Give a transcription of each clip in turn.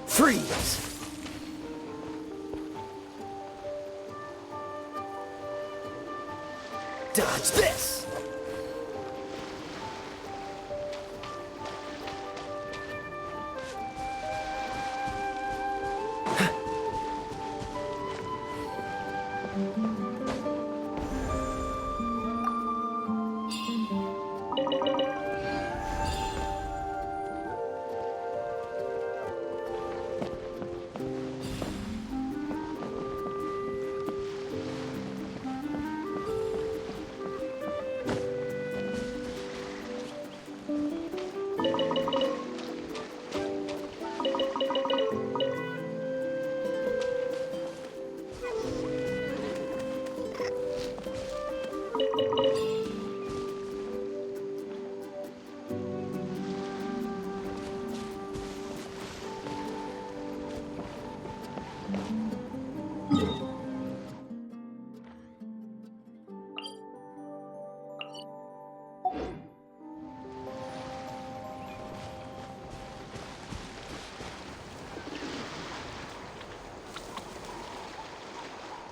Freeze! Dodge this!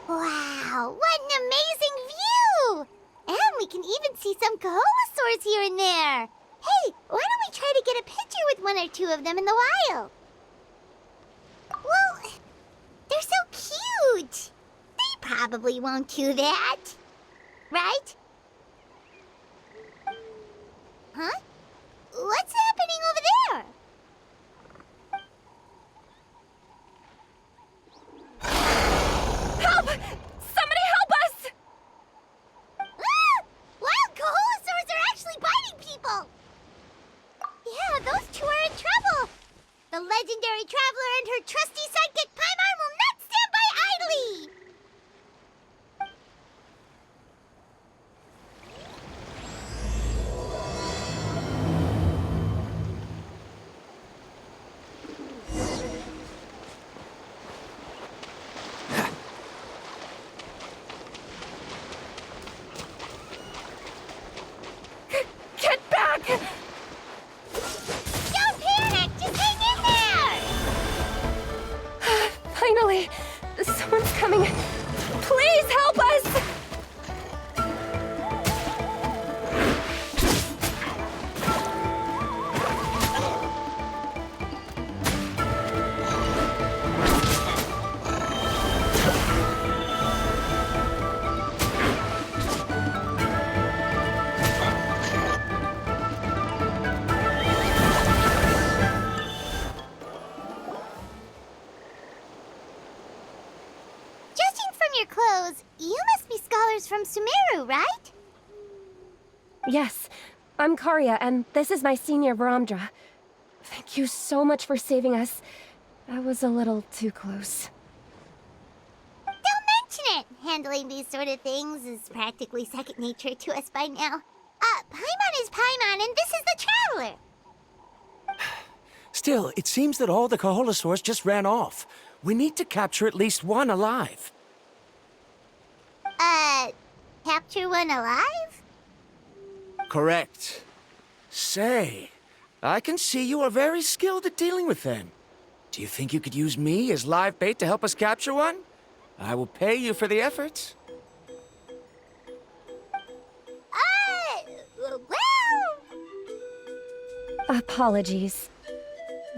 Wow, what an amazing view! And we can even see some Kaholosaurs here and there. Hey, why don't we try to get a picture with one or two of them in the wild? Well, they're so cute. They probably won't do that. Right? Huh? What's happening over there? Help! Somebody help us! Ah! Wild Kaholosaurs are actually biting people! Yeah, those two are in trouble! The legendary traveler and her trusty sidekick Paimon will not stand by idly! Get back! Don't panic! Just hang in there! Finally! Someone's coming. Please help us! Judging from your clothes, you must be scholars from Sumeru, right? Yes, I'm Karya, and this is my senior Varamdra. Thank you so much for saving us. That was a little too close. Don't mention it! Handling these sort of things is practically second nature to us by now. Paimon is Paimon, and this is the Traveler! Still, it seems that all the Kaholosaurs just ran off. We need to capture at least one alive. Capture one alive? Correct. Say, I can see you are very skilled at dealing with them. Do you think you could use me as live bait to help us capture one? I will pay you for the effort. Well... Apologies.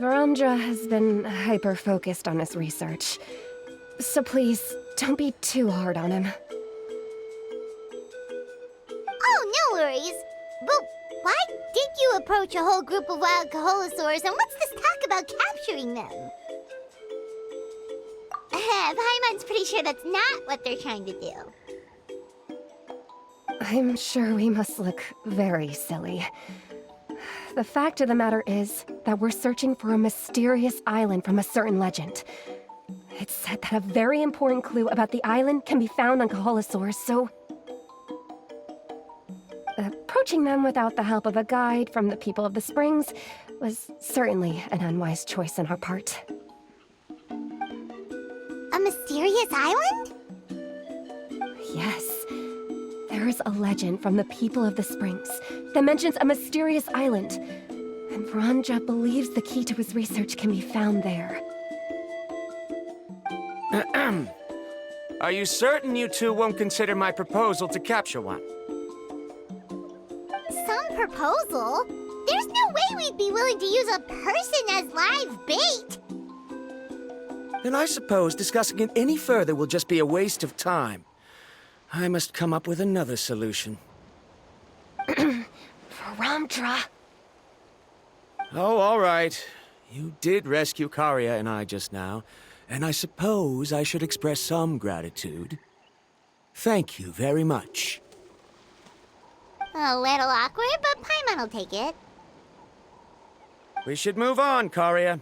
Varamdra has been hyper-focused on his research. So please, don't be too hard on him. Oh, no worries. But why did you approach a whole group of wild Kaholosaurs, and what's this talk about capturing them. Paimon's pretty sure that's not what they're trying to do. I'm sure we must look very silly. The fact of the matter is that we're searching for a mysterious island from a certain legend. It's said that a very important clue about the island can be found on Kaholosaurs, so... approaching them without the help of a guide from the people of the Springs was certainly an unwise choice on our part. A mysterious island? Yes. There is a legend from the people of the Springs that mentions a mysterious island, and Verandra believes the key to his research can be found there. Are you certain you two won't consider my proposal to capture one? Some proposal? There's no way we'd be willing to use a person as live bait! Then I suppose discussing it any further will just be a waste of time. I must come up with another solution. Verandra! Oh, all right. You did rescue Karia and I just now, and I suppose I should express some gratitude. Thank you very much. A little awkward, but Paimon will take it. We should move on, Karia.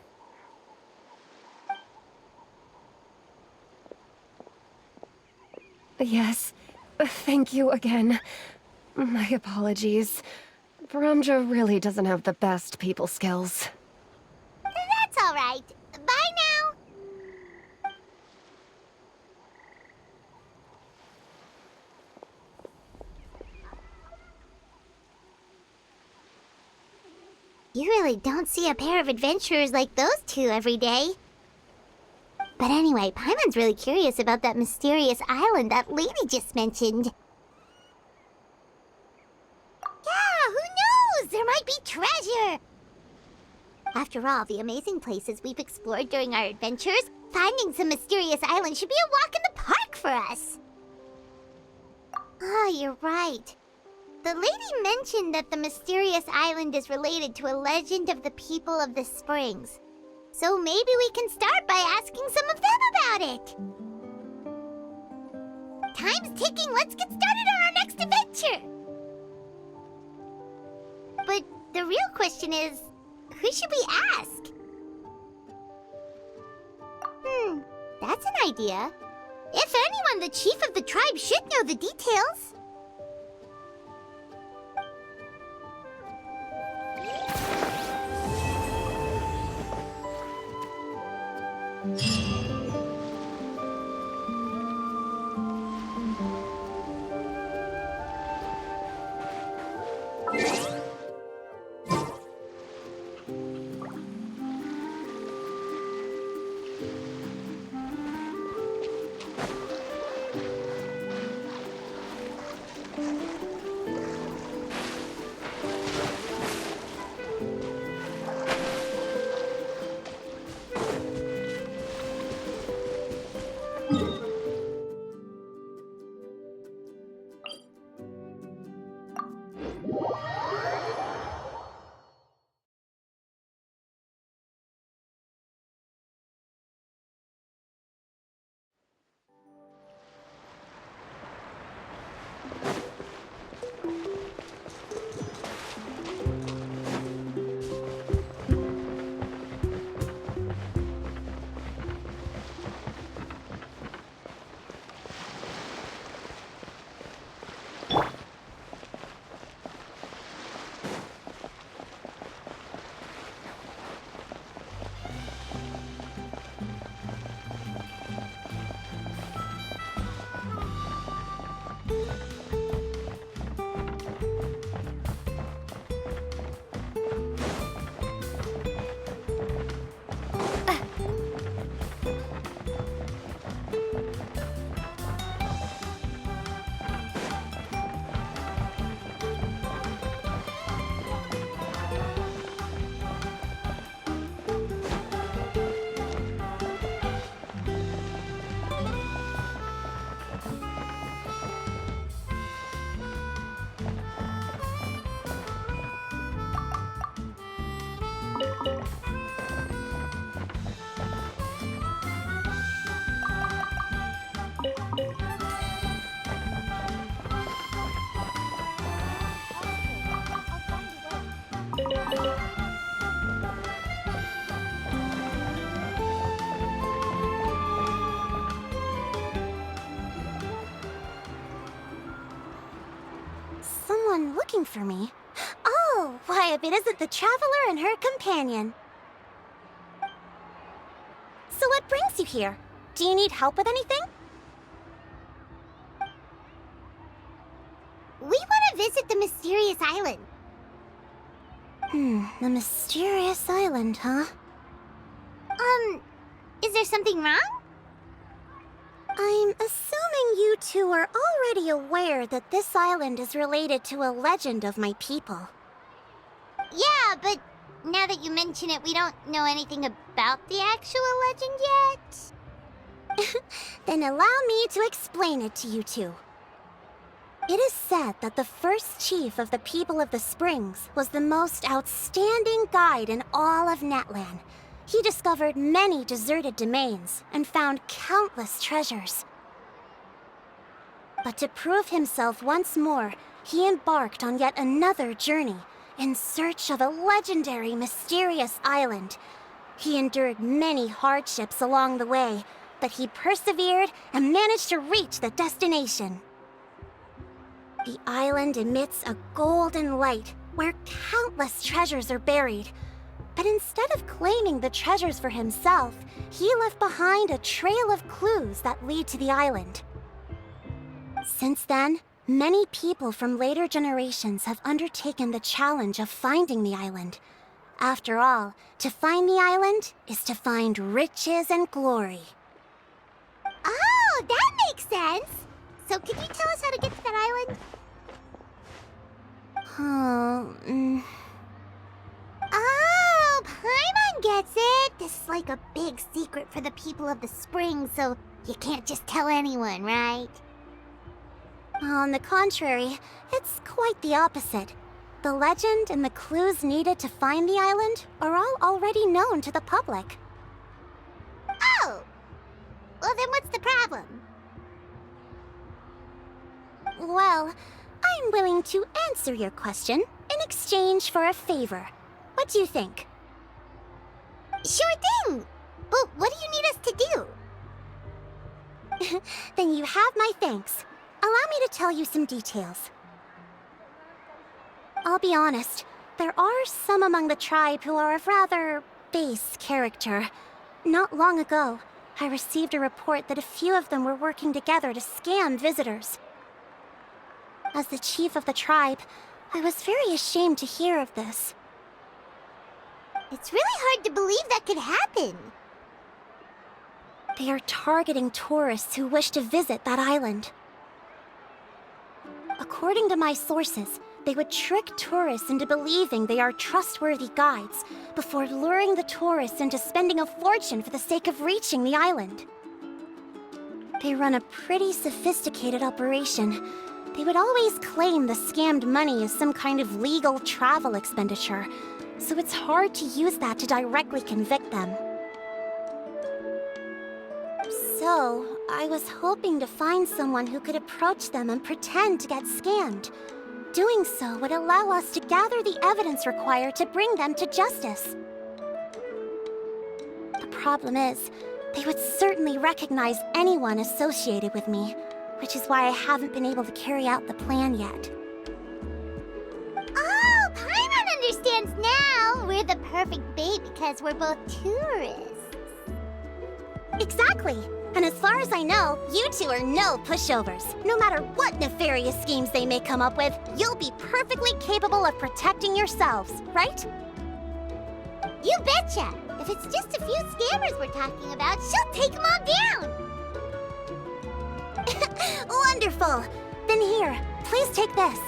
Yes, thank you again. My apologies. Verandra really doesn't have the best people skills. That's all right. Bye now. You really don't see a pair of adventurers like those two every day. But anyway, Paimon's really curious about that mysterious island that lady just mentioned. Yeah, who knows? There might be treasure! After all, the amazing places we've explored during our adventures, finding some mysterious island should be a walk in the park for us. Oh, you're right. The lady mentioned that the mysterious island is related to a legend of the people of the Springs. So maybe we can start by asking some of them about it. Time's ticking. Let's get started on our next adventure. But the real question is, who should we ask? That's an idea. If anyone, the chief of the tribe should know the details. Someone looking for me? Oh, why, if it isn't the traveler and her companion. So what brings you here? Do you need help with anything? We want to visit the mysterious island. The mysterious island, huh? Is there something wrong? I'm assuming you two are already aware that this island is related to a legend of my people. Yeah, but now that you mention it, we don't know anything about the actual legend yet. Then allow me to explain it to you two. It is said that the first chief of the people of the Springs was the most outstanding guide in all of Netland. He discovered many deserted domains and found countless treasures. But to prove himself once more, he embarked on yet another journey in search of a legendary, mysterious island. He endured many hardships along the way, but he persevered and managed to reach the destination. The island emits a golden light where countless treasures are buried. But instead of claiming the treasures for himself, he left behind a trail of clues that lead to the island. Since then, many people from later generations have undertaken the challenge of finding the island. After all, to find the island is to find riches and glory. Oh, that makes sense! So can you tell us how to get to that island? Oh, Paimon gets it! This is like a big secret for the people of the Spring, so you can't just tell anyone, right? On the contrary, it's quite the opposite. The legend and the clues needed to find the island are all already known to the public. Oh! Well, then what's the problem? Well, I'm willing to answer your question in exchange for a favor. What do you think? Sure thing! But what do you need us to do? Then you have my thanks. Allow me to tell you some details. I'll be honest, there are some among the tribe who are of rather base character. Not long ago, I received a report that a few of them were working together to scam visitors. As the chief of the tribe, I was very ashamed to hear of this. It's really hard to believe that could happen. They are targeting tourists who wish to visit that island. According to my sources, they would trick tourists into believing they are trustworthy guides before luring the tourists into spending a fortune for the sake of reaching the island. They run a pretty sophisticated operation. They would always claim the scammed money as some kind of legal travel expenditure, so it's hard to use that to directly convict them. So, I was hoping to find someone who could approach them and pretend to get scammed. Doing so would allow us to gather the evidence required to bring them to justice. The problem is, they would certainly recognize anyone associated with me, which is why I haven't been able to carry out the plan yet. Oh, Paimon understands now! We're the perfect bait because we're both tourists. Exactly! And as far as I know, you two are no pushovers. No matter what nefarious schemes they may come up with, you'll be perfectly capable of protecting yourselves, right? You betcha! If it's just a few scammers we're talking about, she'll take them all down! Wonderful! Then here, please take this.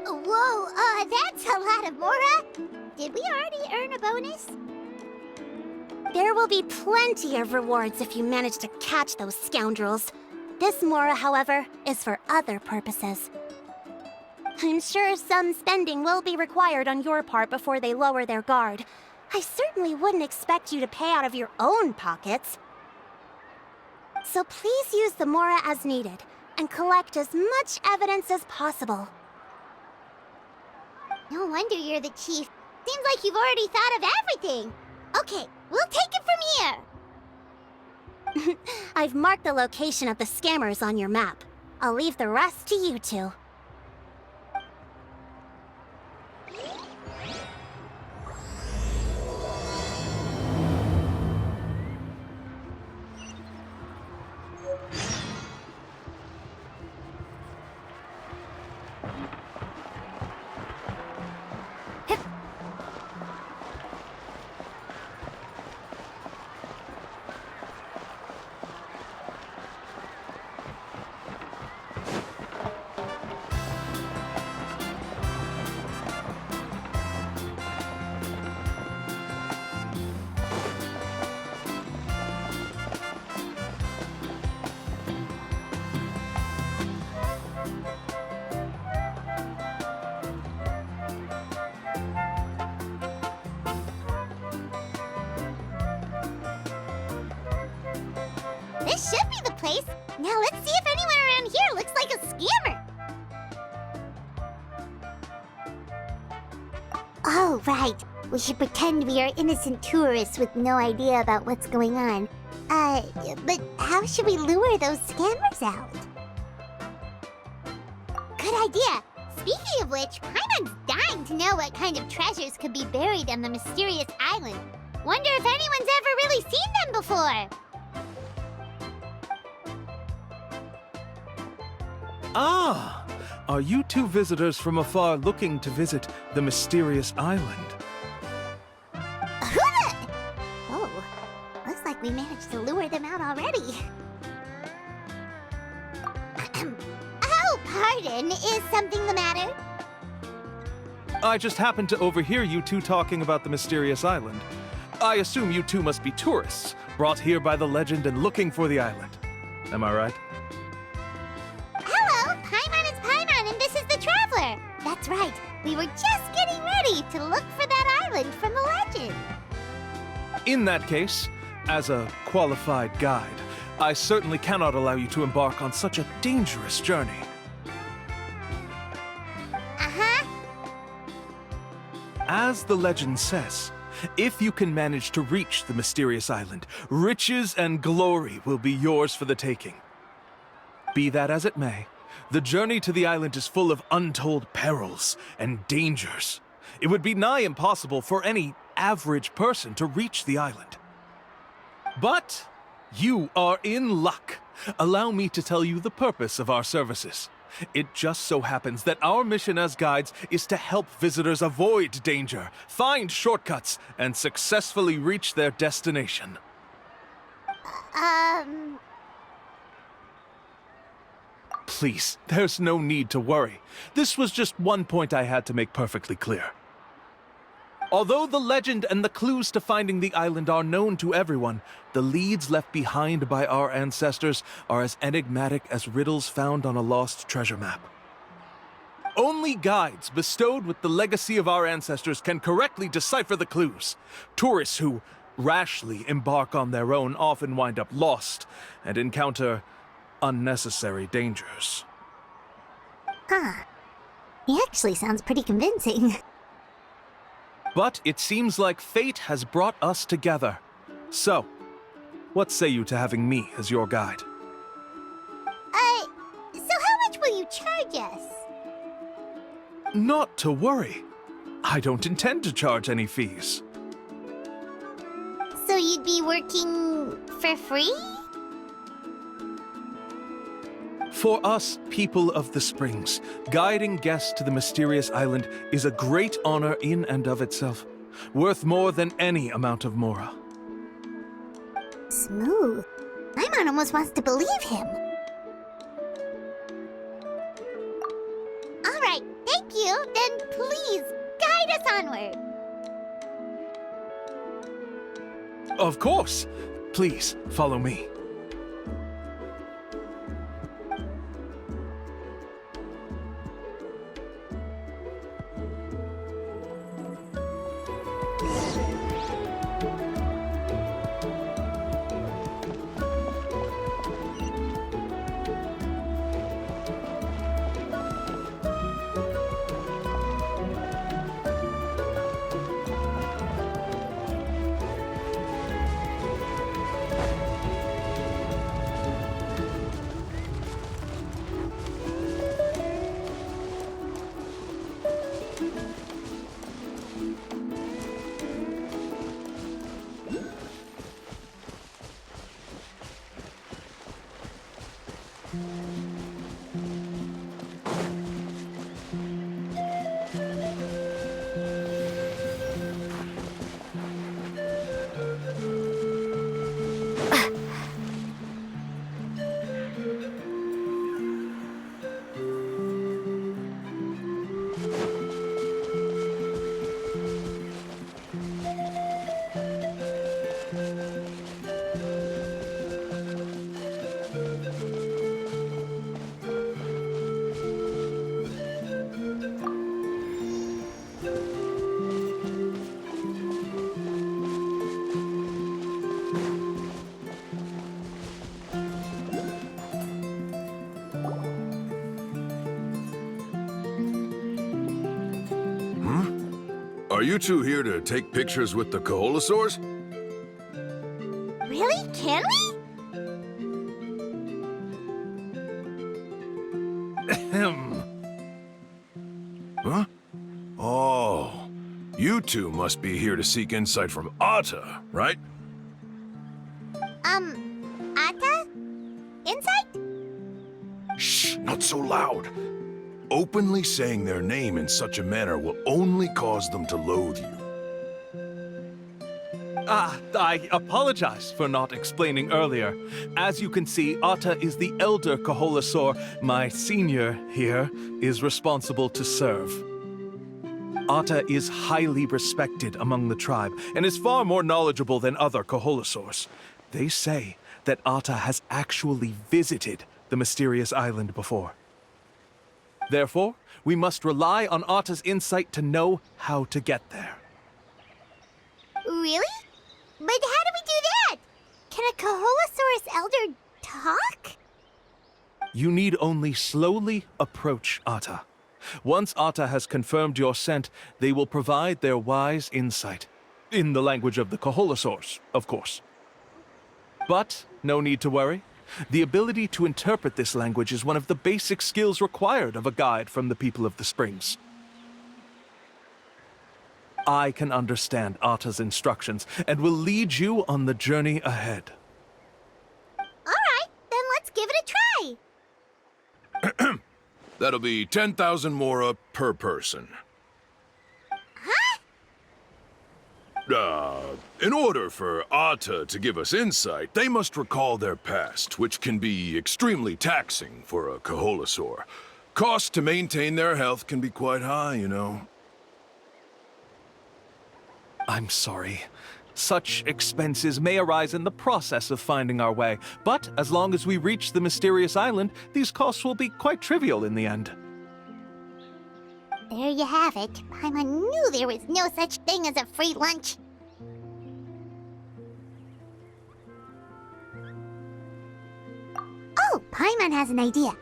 Whoa, that's a lot of Mora! Did we already earn a bonus? There will be plenty of rewards if you manage to catch those scoundrels. This Mora, however, is for other purposes. I'm sure some spending will be required on your part before they lower their guard. I certainly wouldn't expect you to pay out of your own pockets. So please use the Mora as needed, and collect as much evidence as possible. No wonder you're the chief. Seems like you've already thought of everything. Okay, we'll take it from I've marked the location of the scammers on your map. I'll leave the rest to you two. This should be the place. Now let's see if anyone around here looks like a scammer. Oh, right. We should pretend we are innocent tourists with no idea about what's going on. But how should we lure those scammers out? Good idea. Speaking of which, Paimon's dying to know what kind of treasures could be buried on the mysterious island. Wonder if anyone's ever really seen them before. Ah! Are you two visitors from afar looking to visit the mysterious island? Oh, looks like we managed to lure them out already. Oh, pardon. Is something the matter? I just happened to overhear you two talking about the mysterious island. I assume you two must be tourists, brought here by the legend and looking for the island. Am I right? Hello, Paimon is Paimon, and this is the Traveler. That's right. We were just getting ready to look for that island from the legend. In that case, as a qualified guide, I certainly cannot allow you to embark on such a dangerous journey. Uh-huh. As the legend says, if you can manage to reach the mysterious island, riches and glory will be yours for the taking. Be that as it may, the journey to the island is full of untold perils and dangers. It would be nigh impossible for any average person to reach the island. But you are in luck. Allow me to tell you the purpose of our services. It just so happens that our mission as guides is to help visitors avoid danger, find shortcuts, and successfully reach their destination. Please, there's no need to worry. This was just one point I had to make perfectly clear. Although the legend and the clues to finding the island are known to everyone, the leads left behind by our ancestors are as enigmatic as riddles found on a lost treasure map. Only guides bestowed with the legacy of our ancestors can correctly decipher the clues. Tourists who rashly embark on their own often wind up lost and encounter unnecessary dangers. He actually sounds pretty convincing. But it seems like fate has brought us together. So, what say you to having me as your guide? So how much will you charge us? Not to worry. I don't intend to charge any fees. So you'd be working for free? For us, people of the Springs, guiding guests to the mysterious island is a great honor in and of itself, worth more than any amount of mora. Smooth. Paimon almost wants to believe him. All right, thank you. Then please, guide us onward. Of course. Please, follow me. Are you two here to take pictures with the Koholosaurs? Really? Can we? Ahem. Huh? Oh, you two must be here to seek insight from Atta, right? Atta? Insight? Shh, not so loud. Openly saying their name in such a manner will only cause them to loathe you. I apologize for not explaining earlier. As you can see, Atta is the elder Koholosaur. My senior here is responsible to serve. Atta is highly respected among the tribe and is far more knowledgeable than other Koholosaurs. They say that Atta has actually visited the mysterious island before. Therefore, we must rely on Atta's insight to know how to get there. Really? But how do we do that? Can a Koholosaurus elder talk? You need only slowly approach Atta. Once Atta has confirmed your scent, they will provide their wise insight. In the language of the Koholosaurs, of course. But no need to worry. The ability to interpret this language is one of the basic skills required of a guide from the people of the Springs. I can understand Atta's instructions and will lead you on the journey ahead. Alright, then let's give it a try. That'll be 10,000 mora per person. Huh? In order for Atta to give us insight, they must recall their past, which can be extremely taxing for a Koholosaur. Costs to maintain their health can be quite high, you know. I'm sorry. Such expenses may arise in the process of finding our way, but as long as we reach the mysterious island, these costs will be quite trivial in the end. There you have it. Paimon knew there was no such thing as a free lunch. Oh, Paimon has an idea.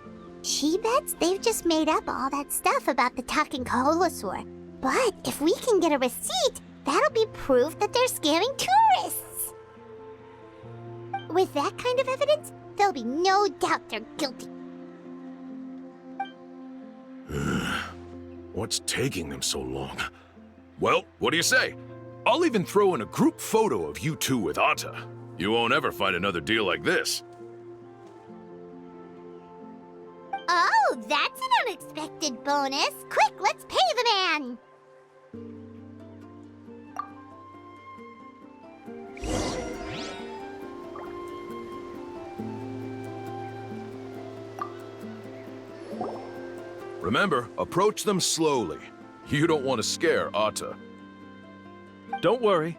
She bets they've just made up all that stuff about the talking Koholosaur. But if we can get a receipt, that'll be proof that they're scamming tourists. With that kind of evidence, there'll be no doubt they're guilty. What's taking them so long? Well, what do you say? I'll even throw in a group photo of you two with Atta. You won't ever find another deal like this. Oh, that's an unexpected bonus. Quick, let's pay the man. Remember, approach them slowly. You don't want to scare Atta. Don't worry.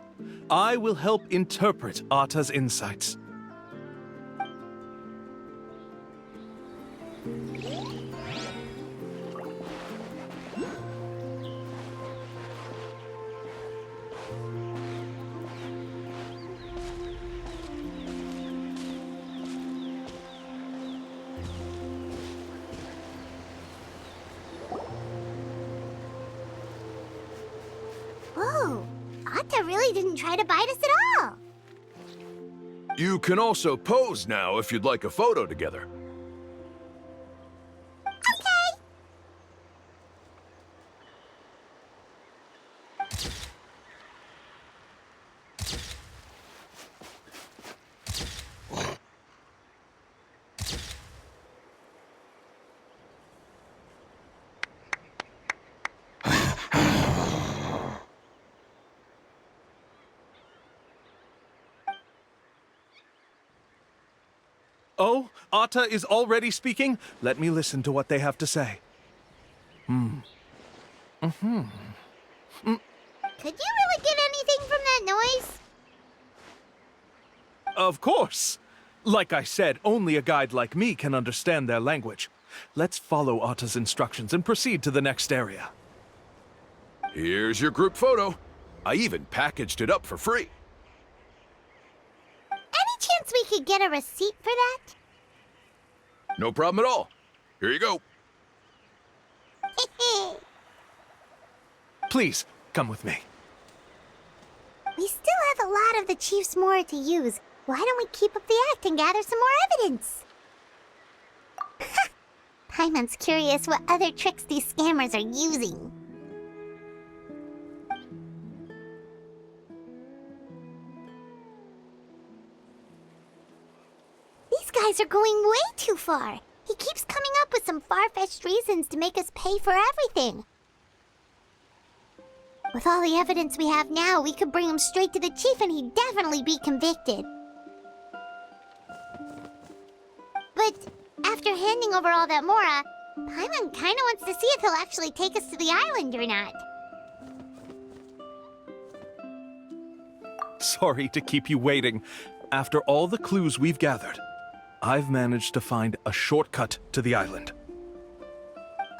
I will help interpret Atta's insights. Whoa, Atta really didn't try to bite us at all. You can also pose now if you'd like a photo together. Okay. Oh, Atta is already speaking? Let me listen to what they have to say. Could you really get anything from that noise? Of course. Like I said, only a guide like me can understand their language. Let's follow Atta's instructions and proceed to the next area. Here's your group photo. I even packaged it up for free. Any chance we could get a receipt for that? No problem at all. Here you go. Please, come with me. We still have a lot of the Chief's Mora to use. Why don't we keep up the act and gather some more evidence? Paimon's curious what other tricks these scammers are using. These guys are going way too far. He keeps coming up with some far-fetched reasons to make us pay for everything. With all the evidence we have now, we could bring him straight to the chief and he'd definitely be convicted. But after handing over all that Mora, Paimon kinda wants to see if he'll actually take us to the island or not. Sorry to keep you waiting. After all the clues we've gathered, I've managed to find a shortcut to the island.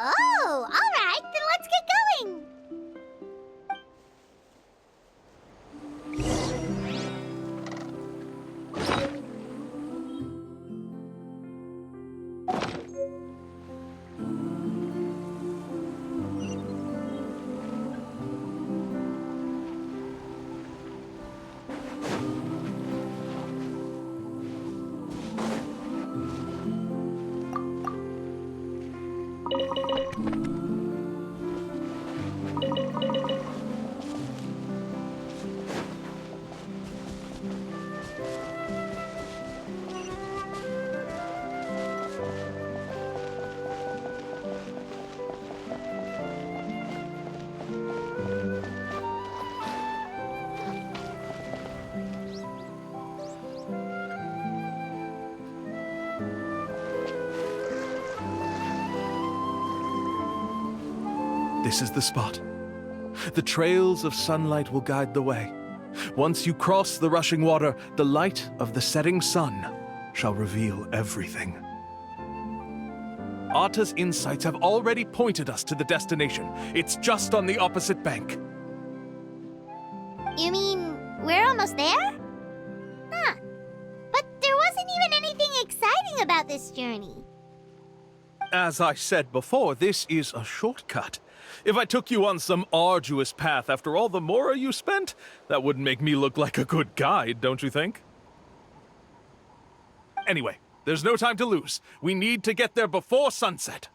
Oh, all right, then let's get going. This is the spot. The trails of sunlight will guide the way. Once you cross the rushing water, the light of the setting sun shall reveal everything. Atta's insights have already pointed us to the destination. It's just on the opposite bank. You mean we're almost there? Huh. But there wasn't even anything exciting about this journey. As I said before, this is a shortcut. If I took you on some arduous path after all the Mora you spent, that wouldn't make me look like a good guide, don't you think? Anyway, there's no time to lose. We need to get there before sunset.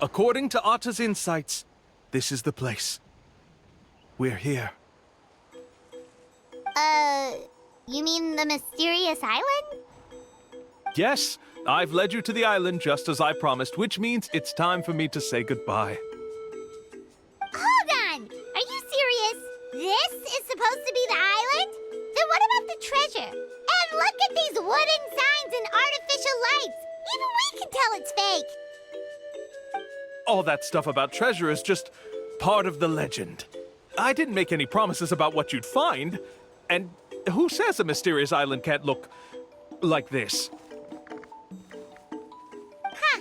According to Atta's insights, this is the place. We're here. You mean the mysterious island? Yes, I've led you to the island just as I promised, which means it's time for me to say goodbye. Hold on! Are you serious? This is supposed to be the island? Then what about the treasure? And look at these wooden signs and artificial lights! Even we can tell it's fake! All that stuff about treasure is just part of the legend. I didn't make any promises about what you'd find. And who says a mysterious island can't look like this? Huh.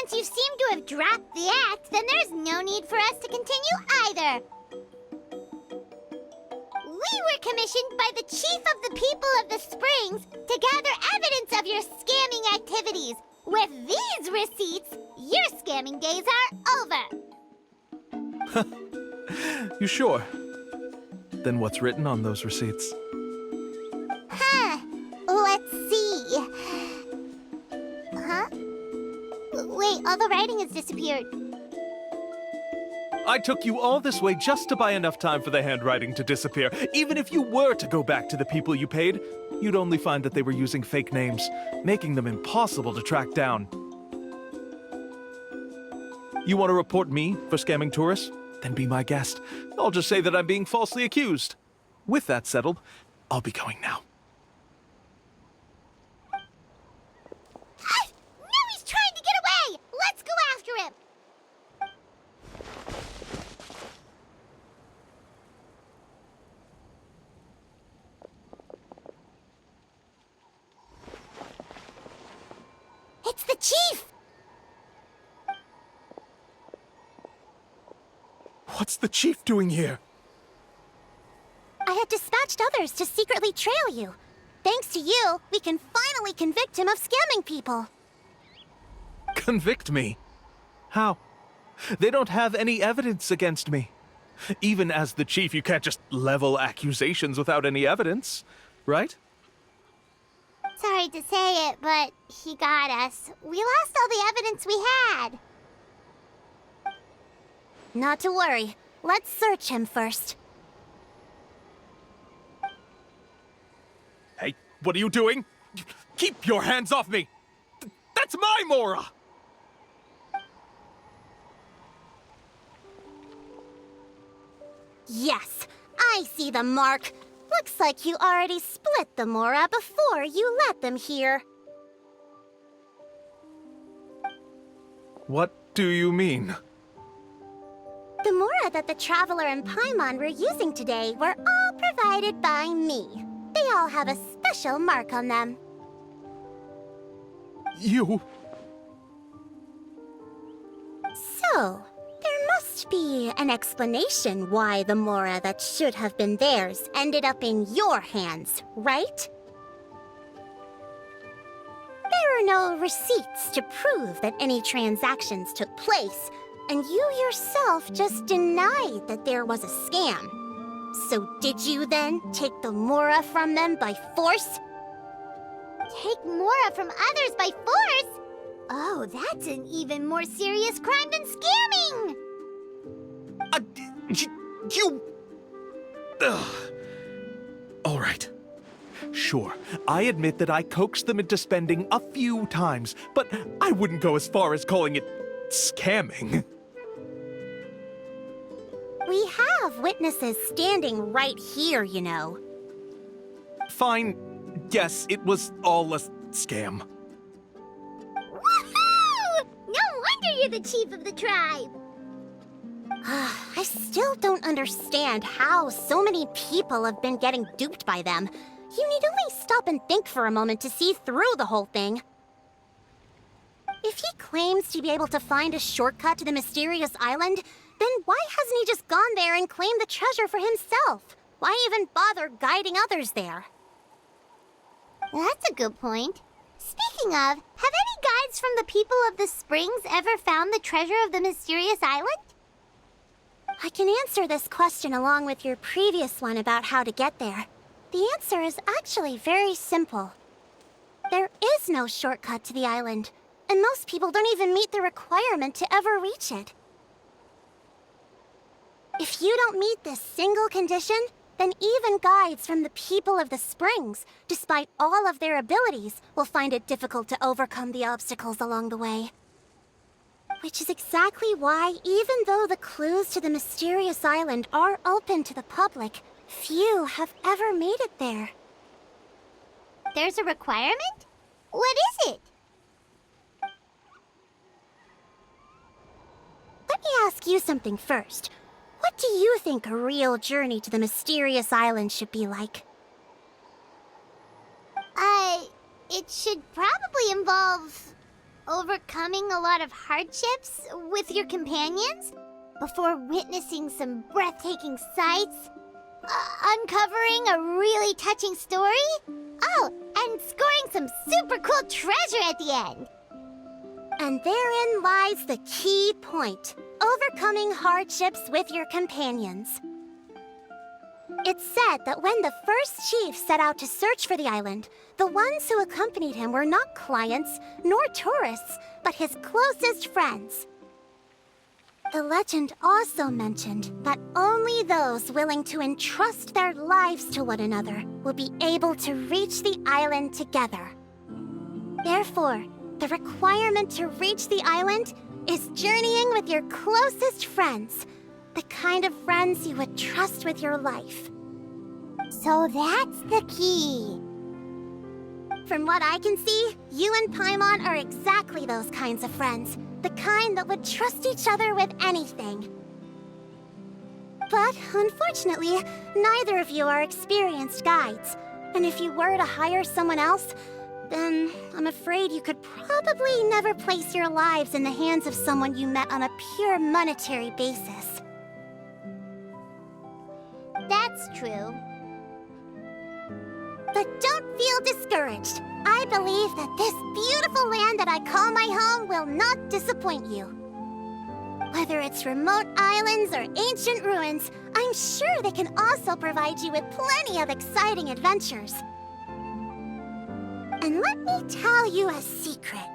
since you seem to have dropped the act, then there's no need for us to continue either. We were commissioned by the chief of the people of the Springs to gather evidence of your scamming activities. With these receipts, your scamming days are over. You sure? Then what's written on those receipts? Let's see. Huh? Wait, all the writing has disappeared. I took you all this way just to buy enough time for the handwriting to disappear. Even if you were to go back to the people you paid, you'd only find that they were using fake names, making them impossible to track down. You want to report me for scamming tourists? Then be my guest. I'll just say that I'm being falsely accused. With that settled, I'll be going now. Now he's trying to get away! Let's go after him! It's the chief! What's the chief doing here? I had dispatched others to secretly trail you. Thanks to you, we can finally convict him of scamming people. Convict me? How? They don't have any evidence against me. Even as the chief, you can't just level accusations without any evidence, right? Sorry to say it, but he got us. We lost all the evidence we had. Not to worry. Let's search him first. Hey, what are you doing? Keep your hands off me! That's my Mora! Yes, I see the mark. Looks like you already split the Mora before you let them here. What do you mean? The Mora that the Traveler and Paimon were using today were all provided by me. They all have a special mark on them. You... So, there must be an explanation why the Mora that should have been theirs ended up in your hands, right? There are no receipts to prove that any transactions took place, and you yourself just denied that there was a scam. So did you then take the Mora from them by force? Take Mora from others by force? Oh, that's an even more serious crime than scamming! You... Ugh. All right. Sure, I admit that I coaxed them into spending a few times, but I wouldn't go as far as calling it scamming. We have witnesses standing right here, you know. Fine. Yes, it was all a scam. Woohoo! No wonder you're the chief of the tribe! I still don't understand how so many people have been getting duped by them. You need only stop and think for a moment to see through the whole thing. If he claims to be able to find a shortcut to the mysterious island, then why hasn't he just gone there and claimed the treasure for himself? Why even bother guiding others there? That's a good point. Speaking of, have any guides from the people of the Springs ever found the treasure of the mysterious island? I can answer this question along with your previous one about how to get there. The answer is actually very simple. There is no shortcut to the island, and most people don't even meet the requirement to ever reach it. If you don't meet this single condition, then even guides from the people of the Springs, despite all of their abilities, will find it difficult to overcome the obstacles along the way. Which is exactly why, even though the clues to the mysterious island are open to the public, few have ever made it there. There's a requirement? What is it? Let me ask you something first. What do you think a real journey to the mysterious island should be like? It should probably involve overcoming a lot of hardships with your companions before witnessing some breathtaking sights, uncovering a really touching story, oh, and scoring some super cool treasure at the end. And therein lies the key point: overcoming hardships with your companions. It's said that when the first chief set out to search for the island, the ones who accompanied him were not clients nor tourists, but his closest friends. The legend also mentioned that only those willing to entrust their lives to one another will be able to reach the island together. Therefore, the requirement to reach the island is journeying with your closest friends, the kind of friends you would trust with your life. So that's the key. From what I can see, you and Paimon are exactly those kinds of friends. The kind that would trust each other with anything. But unfortunately, neither of you are experienced guides. And if you were to hire someone else, then I'm afraid you could probably never place your lives in the hands of someone you met on a pure monetary basis. That's true. But don't feel discouraged. I believe that this beautiful land that I call my home will not disappoint you. Whether it's remote islands or ancient ruins, I'm sure they can also provide you with plenty of exciting adventures. And let me tell you a secret.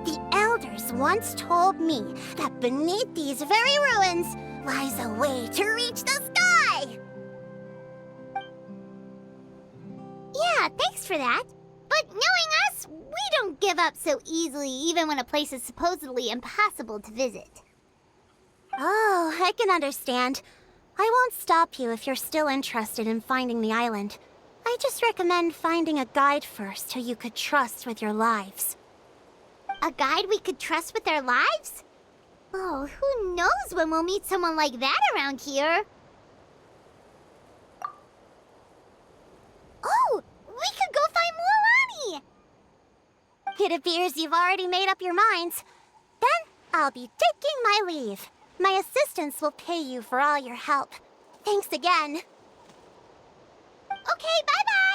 The elders once told me that beneath these very ruins lies a way to reach the sky! Yeah, thanks for that. But knowing us, we don't give up so easily even when a place is supposedly impossible to visit. Oh, I can understand. I won't stop you if you're still interested in finding the island. I just recommend finding a guide first who you could trust with your lives. A guide we could trust with our lives? Oh, who knows when we'll meet someone like that around here? Oh, we could go find Mualani! It appears you've already made up your minds. Then I'll be taking my leave. My assistants will pay you for all your help. Thanks again. Okay, bye-bye!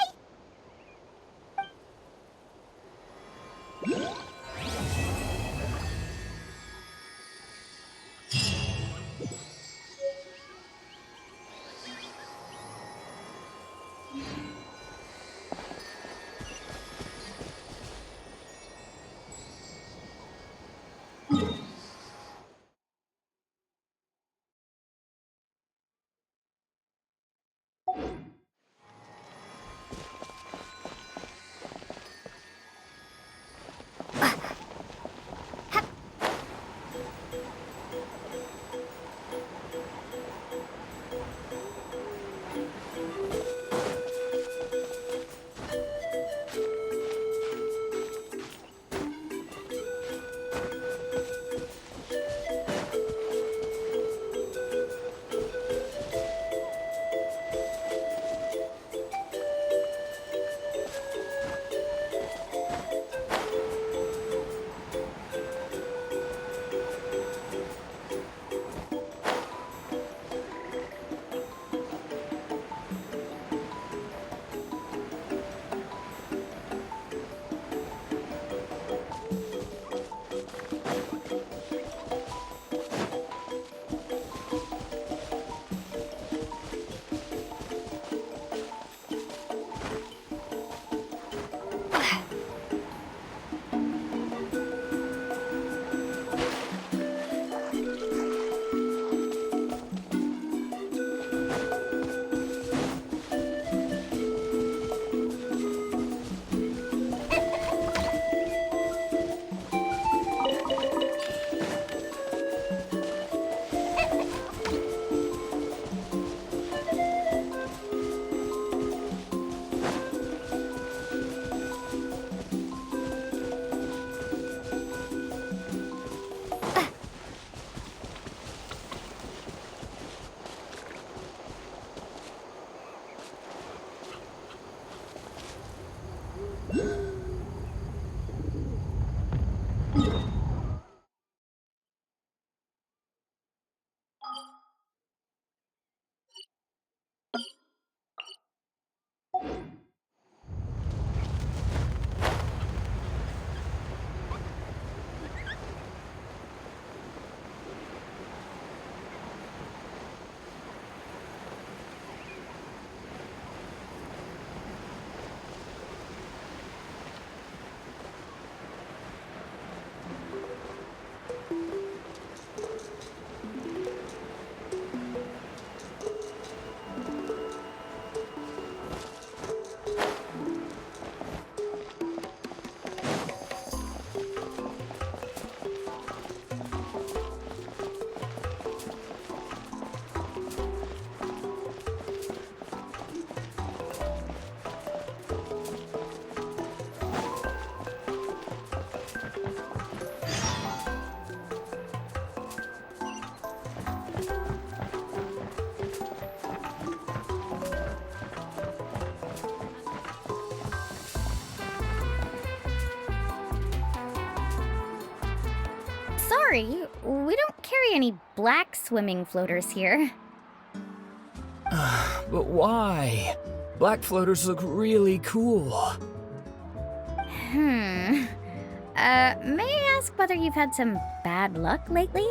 sorry, we don't carry any black swimming floaters here. But why? Black floaters look really cool. May I ask whether you've had some bad luck lately?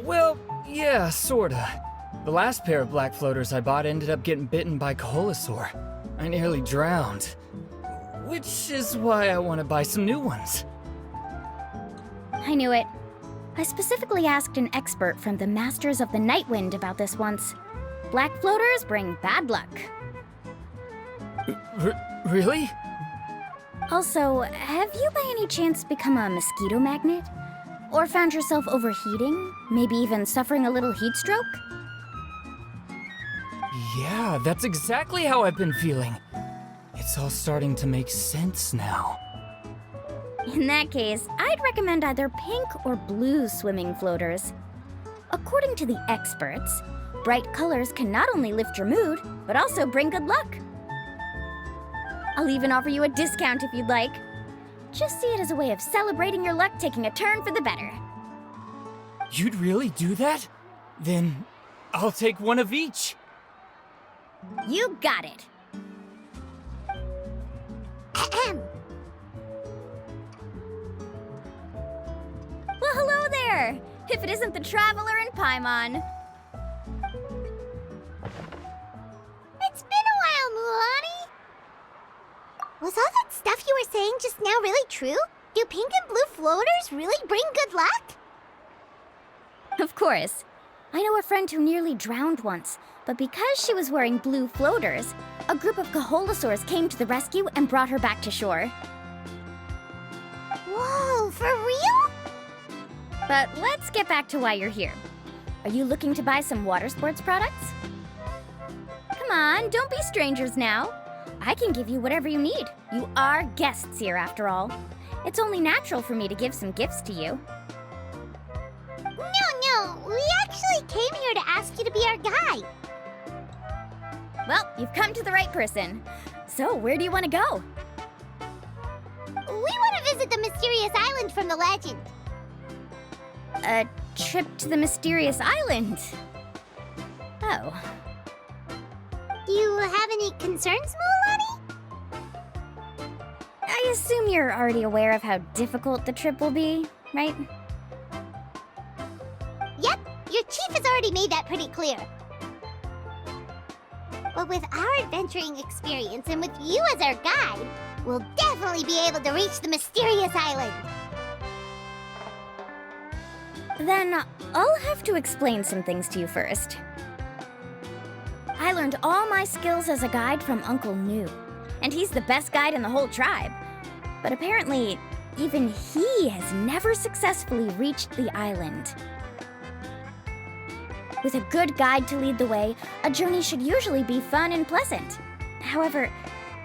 Well, yeah, sorta. The last pair of black floaters I bought ended up getting bitten by Kaholasaur. I nearly drowned. Which is why I want to buy some new ones. I knew it. I specifically asked an expert from the Masters of the Night Wind about this once. Black floaters bring bad luck. Really? Also, have you by any chance become a mosquito magnet? Or found yourself overheating? Maybe even suffering a little heat stroke? Yeah, that's exactly how I've been feeling. It's all starting to make sense now. In that case, I'd recommend either pink or blue swimming floaters. According to the experts, bright colors can not only lift your mood, but also bring good luck. I'll even offer you a discount if you'd like. Just see it as a way of celebrating your luck taking a turn for the better. You'd really do that? Then I'll take one of each. You got it. Ahem. Well, hello there! If it isn't the Traveler and Paimon. It's been a while, Mualani. Was all that stuff you were saying just now really true? Do pink and blue floaters really bring good luck? Of course. I know a friend who nearly drowned once, but because she was wearing blue floaters, a group of Kaholasaurs came to the rescue and brought her back to shore. Whoa, for real? But let's get back to why you're here. Are you looking to buy some water sports products? Come on, don't be strangers now. I can give you whatever you need. You are guests here, after all. It's only natural for me to give some gifts to you. No, we actually came here to ask you to be our guide. Well, you've come to the right person. So, where do you want to go? We want to visit the mysterious island from the legend. A trip to the mysterious island. Oh. Do you have any concerns, Mualani? I assume you're already aware of how difficult the trip will be, right? Yep, your chief has already made that pretty clear. But with our adventuring experience and with you as our guide, we'll definitely be able to reach the mysterious island. Then I'll have to explain some things to you first. I learned all my skills as a guide from Uncle New, and he's the best guide in the whole tribe. But apparently, even he has never successfully reached the island. With a good guide to lead the way, a journey should usually be fun and pleasant. However,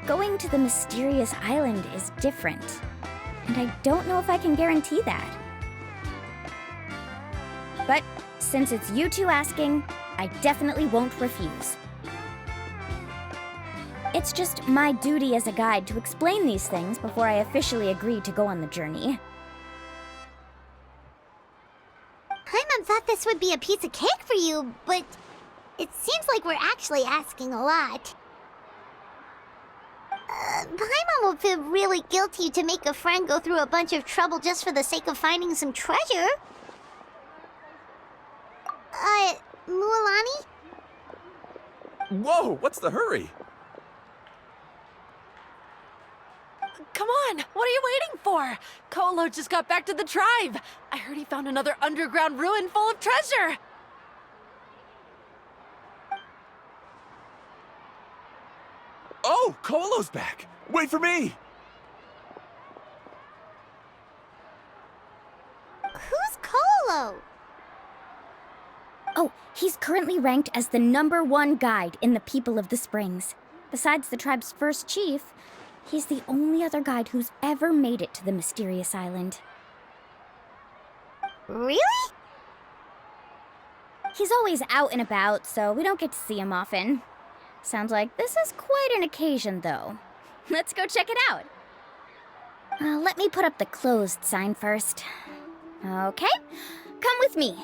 going to the mysterious island is different, and I don't know if I can guarantee that. But since it's you two asking, I definitely won't refuse. It's just my duty as a guide to explain these things before I officially agree to go on the journey. Paimon thought this would be a piece of cake for you, but it seems like we're actually asking a lot. Paimon will feel really guilty to make a friend go through a bunch of trouble just for the sake of finding some treasure. Mualani? Whoa, what's the hurry? Come on, what are you waiting for? Kolo just got back to the tribe. I heard he found another underground ruin full of treasure. Oh, Kolo's back. Wait for me. Who's Kolo? Oh, he's currently ranked as the #1 guide in the People of the Springs. Besides the tribe's first chief, he's the only other guide who's ever made it to the mysterious island. Really? He's always out and about, so we don't get to see him often. Sounds like this is quite an occasion, though. Let's go check it out. Let me put up the closed sign first. Okay, come with me.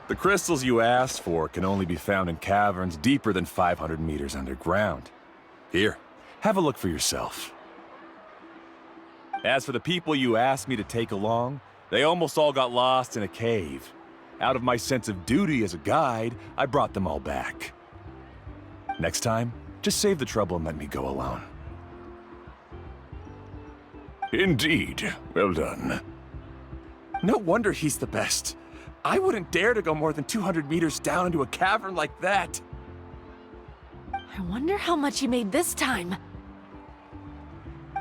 The crystals you asked for can only be found in caverns deeper than 500 meters underground. Here, have a look for yourself. As for the people you asked me to take along, they almost all got lost in a cave. Out of my sense of duty as a guide, I brought them all back. Next time, just save the trouble and let me go alone. Indeed. Well done. No wonder he's the best. I wouldn't dare to go more than 200 meters down into a cavern like that. I wonder how much he made this time.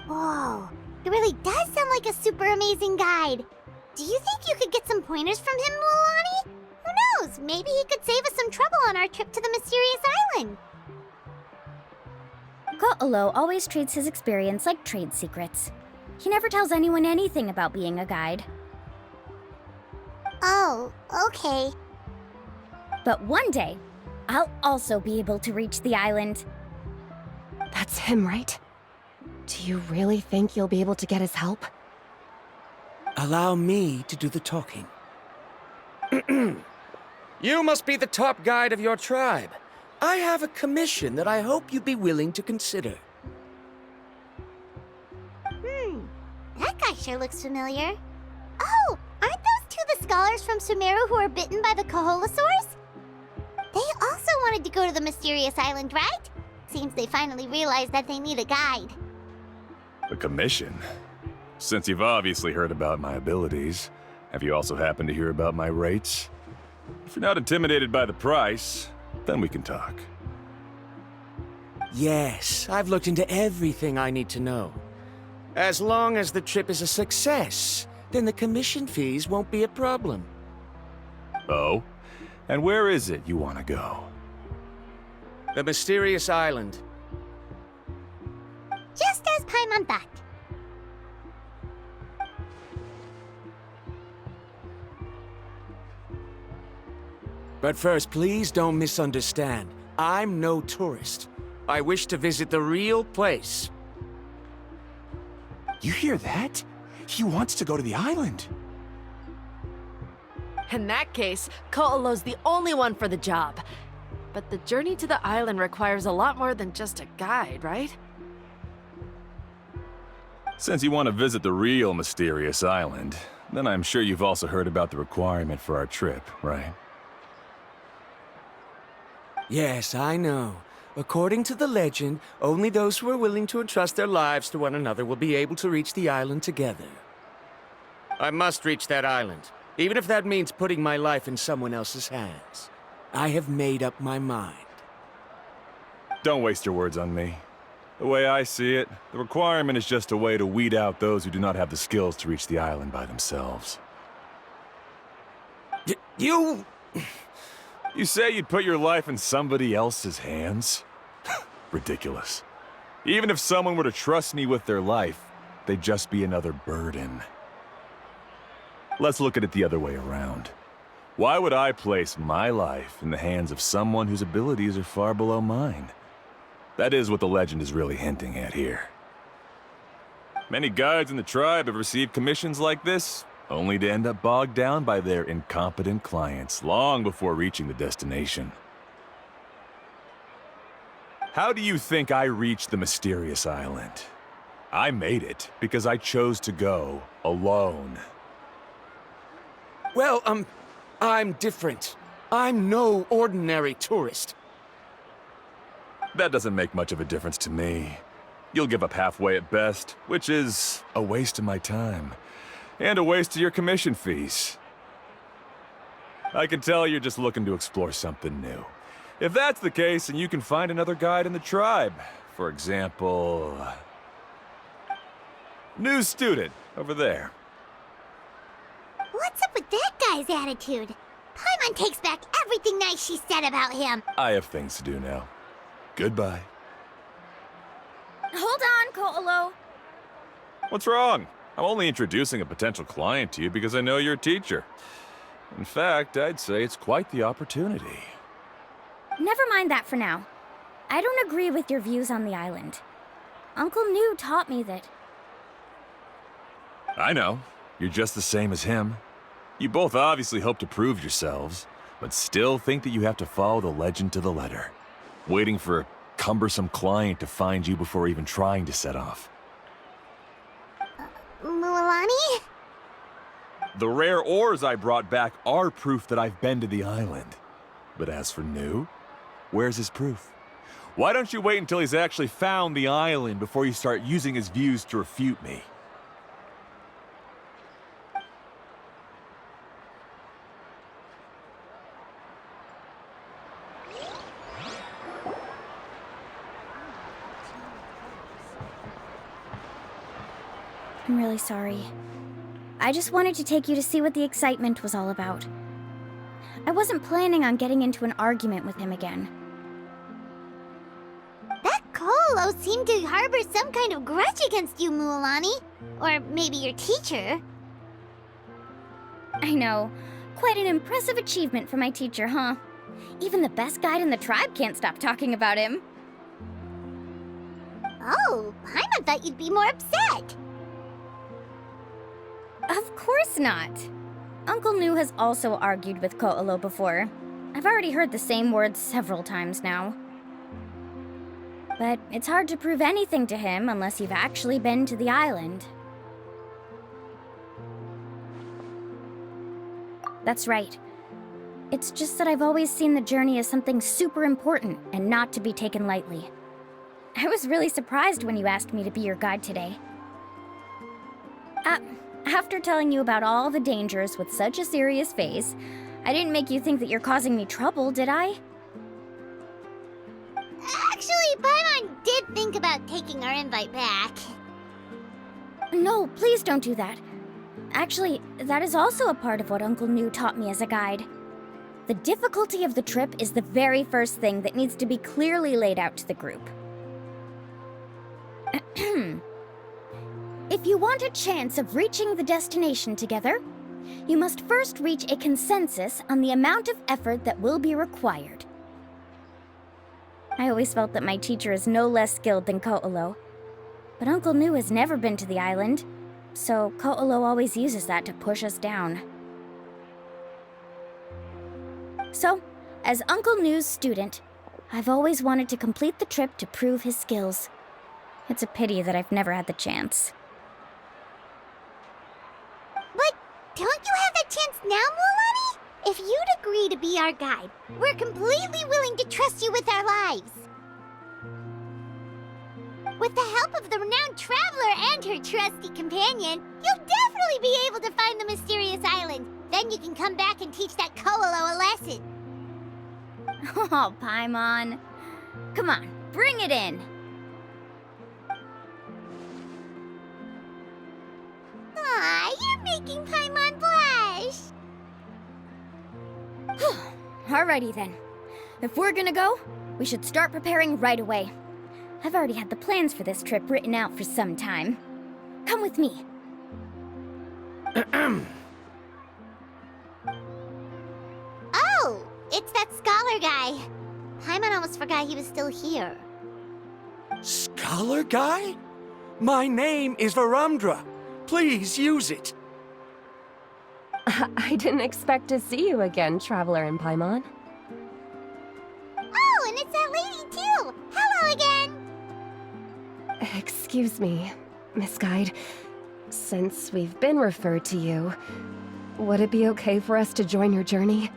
Whoa, it really does sound like a super amazing guide. Do you think you could get some pointers from him, Mualani? Who knows? Maybe he could save us some trouble on our trip to the mysterious island. Ko'olo always treats his experience like trade secrets. He never tells anyone anything about being a guide. Oh, okay. But one day, I'll also be able to reach the island. That's him, right? Do you really think you'll be able to get his help? Allow me to do the talking. You must be the top guide of your tribe. I have a commission that I hope you'd be willing to consider. That guy sure looks familiar. Oh, aren't those two the scholars from Sumeru who were bitten by the Kaholosaurs? They also wanted to go to the mysterious island, right? Seems they finally realized that they need a guide. A commission? Since you've obviously heard about my abilities, have you also happened to hear about my rates? If you're not intimidated by the price, then we can talk. Yes, I've looked into everything I need to know. As long as the trip is a success, then the commission fees won't be a problem. Oh? And where is it you want to go? The mysterious island. Just as Paimon thought. But first, please don't misunderstand. I'm no tourist. I wish to visit the real place. You hear that? He wants to go to the island. In that case, Ko'olo's the only one for the job. But the journey to the island requires a lot more than just a guide, right? Since you want to visit the real mysterious island, then I'm sure you've also heard about the requirement for our trip, right? Yes, I know. According to the legend, only those who are willing to entrust their lives to one another will be able to reach the island together. I must reach that island, even if that means putting my life in someone else's hands. I have made up my mind. Don't waste your words on me. The way I see it, the requirement is just a way to weed out those who do not have the skills to reach the island by themselves. You say you'd put your life in somebody else's hands? Ridiculous. Even if someone were to trust me with their life, they'd just be another burden. Let's look at it the other way around. Why would I place my life in the hands of someone whose abilities are far below mine? That is what the legend is really hinting at here. Many guides in the tribe have received commissions like this, only to end up bogged down by their incompetent clients long before reaching the destination. How do you think I reached the mysterious island? I made it because I chose to go alone. Well, I'm different. I'm no ordinary tourist. That doesn't make much of a difference to me. You'll give up halfway at best, which is a waste of my time. And a waste of your commission fees. I can tell you're just looking to explore something new. If that's the case, then you can find another guide in the tribe. For example... new student, over there. What's up with that guy's attitude? Paimon takes back everything nice she said about him. I have things to do now. Goodbye. Hold on, Ko'olo. What's wrong? I'm only introducing a potential client to you because I know you're a teacher. In fact, I'd say it's quite the opportunity. Never mind that for now. I don't agree with your views on the island. Uncle New taught me that... I know. You're just the same as him. You both obviously hope to prove yourselves, but still think that you have to follow the legend to the letter, waiting for a cumbersome client to find you before even trying to set off. Mualani? The rare ores I brought back are proof that I've been to the island. But as for New, where's his proof? Why don't you wait until he's actually found the island before you start using his views to refute me? I'm really sorry. I just wanted to take you to see what the excitement was all about. I wasn't planning on getting into an argument with him again. That Ko'olo seemed to harbor some kind of grudge against you, Mualani. Or maybe your teacher. I know. Quite an impressive achievement for my teacher, huh? Even the best guide in the tribe can't stop talking about him. Oh, Paimon thought you'd be more upset. Of course not. Uncle New has also argued with Ko'olo before. I've already heard the same words several times now. But it's hard to prove anything to him unless you've actually been to the island. That's right. It's just that I've always seen the journey as something super important and not to be taken lightly. I was really surprised when you asked me to be your guide today. After telling you about all the dangers with such a serious face, I didn't make you think that you're causing me trouble, did I? Actually, Paimon did think about taking our invite back. No, please don't do that. Actually, that is also a part of what Uncle New taught me as a guide. The difficulty of the trip is the very first thing that needs to be clearly laid out to the group. If you want a chance of reaching the destination together, you must first reach a consensus on the amount of effort that will be required. I always felt that my teacher is no less skilled than Ko'olo, but Uncle New has never been to the island, so Ko'olo always uses that to push us down. So, as Uncle New's student, I've always wanted to complete the trip to prove his skills. It's a pity that I've never had the chance. But don't you have that chance now, Mualani? If you'd agree to be our guide, we're completely willing to trust you with our lives. With the help of the renowned traveler and her trusty companion, you'll definitely be able to find the mysterious island. Then you can come back and teach that Ko'olo a lesson. Oh, Paimon. Come on, bring it in. Aw, you're making Paimon blush. Alrighty then. If we're gonna go, we should start preparing right away. I've already had the plans for this trip written out for some time. Come with me. Oh, it's that scholar guy. Paimon almost forgot he was still here. Scholar guy? My name is Varumdra. Please use it. I didn't expect to see you again, Traveler in Paimon. Oh, and it's that lady too. Hello again. Excuse me, Miss Guide. Since we've been referred to you, would it be okay for us to join your journey?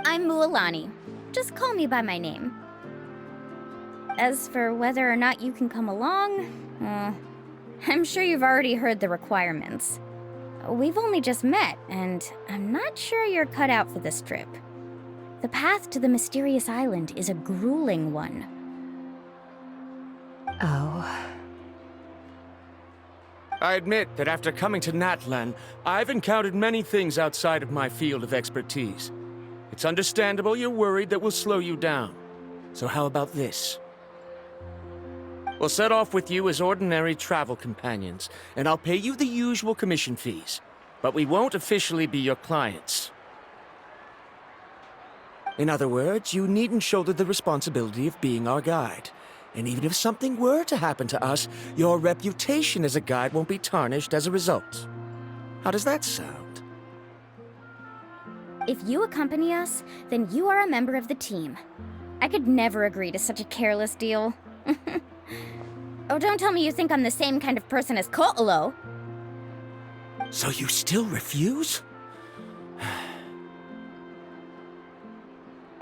I'm Mualani. Just call me by my name. As for whether or not you can come along, I'm sure you've already heard the requirements. we've only just met, and I'm not sure you're cut out for this trip. The path to the mysterious island is a grueling one. Oh. I admit that after coming to Natlan, I've encountered many things outside of my field of expertise. It's understandable you're worried that we'll slow you down. So how about this? We'll set off with you as ordinary travel companions, and I'll pay you the usual commission fees. But we won't officially be your clients. In other words, you needn't shoulder the responsibility of being our guide. And even if something were to happen to us, your reputation as a guide won't be tarnished as a result. How does that sound? If you accompany us, then you are a member of the team. I could never agree to such a careless deal. Oh, don't tell me you think I'm the same kind of person as Ko'olo. So you still refuse?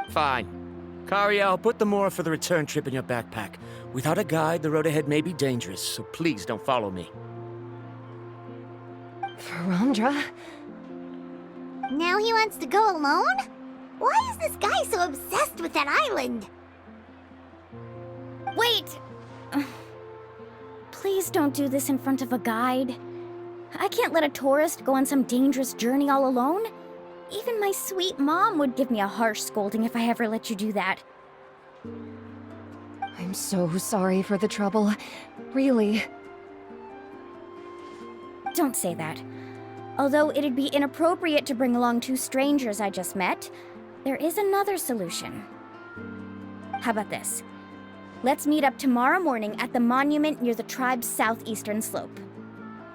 Fine. Kariel, put the more for the return trip in your backpack. Without a guide, the road ahead may be dangerous, so please don't follow me. Verandra? Now he wants to go alone? Why is this guy so obsessed with that island? Wait! Please don't do this in front of a guide. I can't let a tourist go on some dangerous journey all alone. Even my sweet mom would give me a harsh scolding if I ever let you do that. I'm so sorry for the trouble. Really. Don't say that. Although it'd be inappropriate to bring along two strangers I just met, there is another solution. How about this? Let's meet up tomorrow morning at the monument near the tribe's southeastern slope.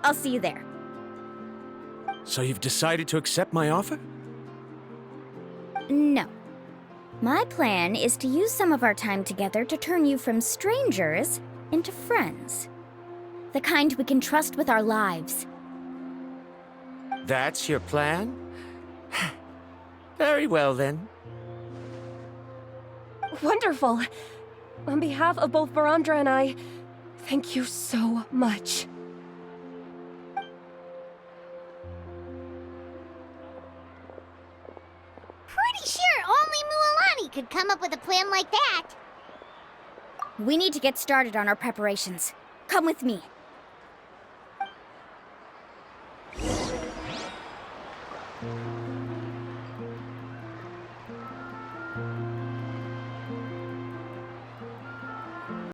I'll see you there. So you've decided to accept my offer? No. My plan is to use some of our time together to turn you from strangers into friends. The kind we can trust with our lives. That's your plan? Very well, then. Wonderful. On behalf of both Verandra and I, thank you so much. Pretty sure only Mualani could come up with a plan like that. We need to get started on our preparations. Come with me.